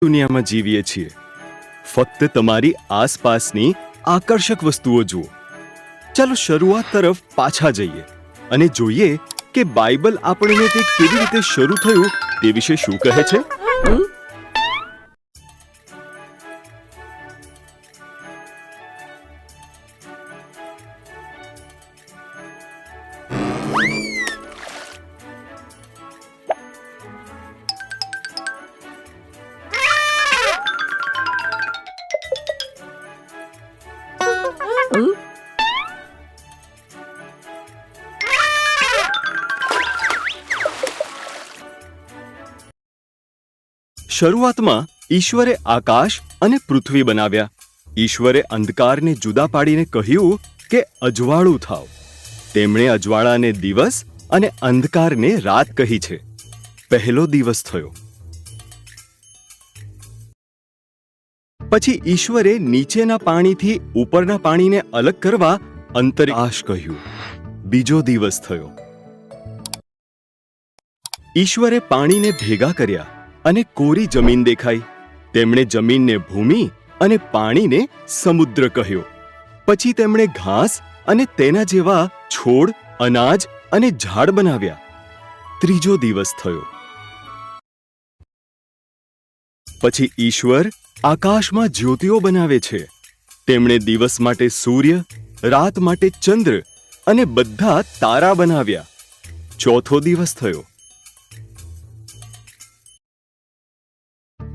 દુનિયામાં જીવીએ છીએ. ફક્ત તમારી આસપાસની આકર્ષક વસ્તુઓ જુઓ. ચાલો શરૂઆત તરફ પાછા જઈએ અને જોઈએ કે બાઇબલ આપણને તે કેવી રીતે શરૂ થયું તે વિશે શું કહે છે. શરૂઆતમાં ઈશ્વરે આકાશ અને પૃથ્વી બનાવ્યા. ઈશ્વરે અંધકારને જુદા પાડીને કહ્યું કે અજવાળું થાવ. તેમણે અજવાળાને દિવસ અને અંધકારને રાત કહી છે. પહેલો દિવસ થયો. પછી ઈશ્વરે નીચેના પાણીથી ઉપરના પાણીને અલગ કરવા અંતરિક્ષ કહ્યું. બીજો દિવસ થયો. ઈશ્વરે પાણીને ભેગા કર્યા અને કોરી જમીન દેખાઈ. તેમણે જમીનને ભૂમિ અને પાણીને સમુદ્ર કહ્યો. પછી તેમણે ઘાસ અને તેના જેવા છોડ, અનાજ અને ઝાડ બનાવ્યા. ત્રીજો દિવસ થયો. પછી ઈશ્વર આકાશમાં જ્યોતિઓ બનાવે છે. તેમણે દિવસ માટે સૂર્ય, રાત માટે ચંદ્ર અને બધા તારા બનાવ્યા. ચોથો દિવસ થયો.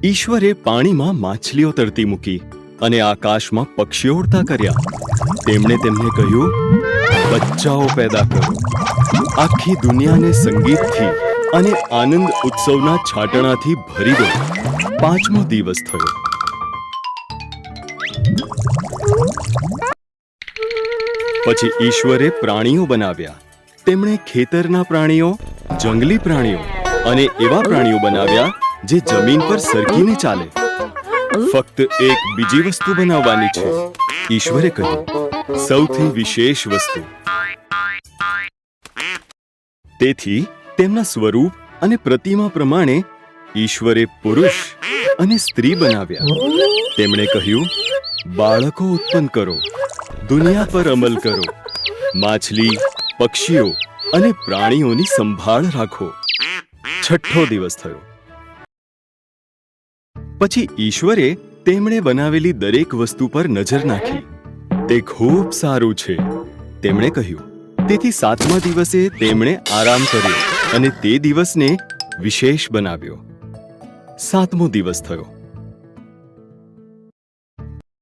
ઈશ્વરે પાણીમાં માછલીઓ તરતી મૂકી અને આકાશમાં પક્ષીઓ ઉડતા કર્યા. તેમણે તેમને કહ્યું, બચ્ચાઓ પેદા કરો. આખી દુનિયાને સંગીતથી અને આનંદ ઉત્સવના છાટણાથી ભરી દો. પાંચમો દિવસ થયો. પછી ઈશ્વરે પ્રાણીઓ બનાવ્યા. તેમણે ખેતરના પ્રાણીઓ, જંગલી પ્રાણીઓ અને એવા પ્રાણીઓ બનાવ્યા જે જમીન પર સરકીને ચાલે. ફક્ત એક બીજી વસ્તુ બનાવવાની છે. ઈશ્વરે કહ્યું, સૌથી વિશેષ વસ્તુ. તેથી તેમના સ્વરૂપ અને પ્રતિમા પ્રમાણે ઈશ્વરે પુરુષ અને સ્ત્રી બનાવ્યા. તેમણે કહ્યું, બાળકો ઉત્પન્ન કરો, દુનિયા પર અમલ કરો, માછલી, પક્ષીઓ અને પ્રાણીઓની સંભાળ રાખો. છઠ્ઠો દિવસ થયો. પછી ઈશ્વરે તેમણે બનાવેલી દરેક વસ્તુ પર નજર નાખી. તે ખૂબ સારું છે, તેમણે કહ્યું. તેથી સાતમા દિવસે તેમણે આરામ કર્યો અને તે દિવસને વિશેષ બનાવ્યો. સાતમો દિવસ થયો.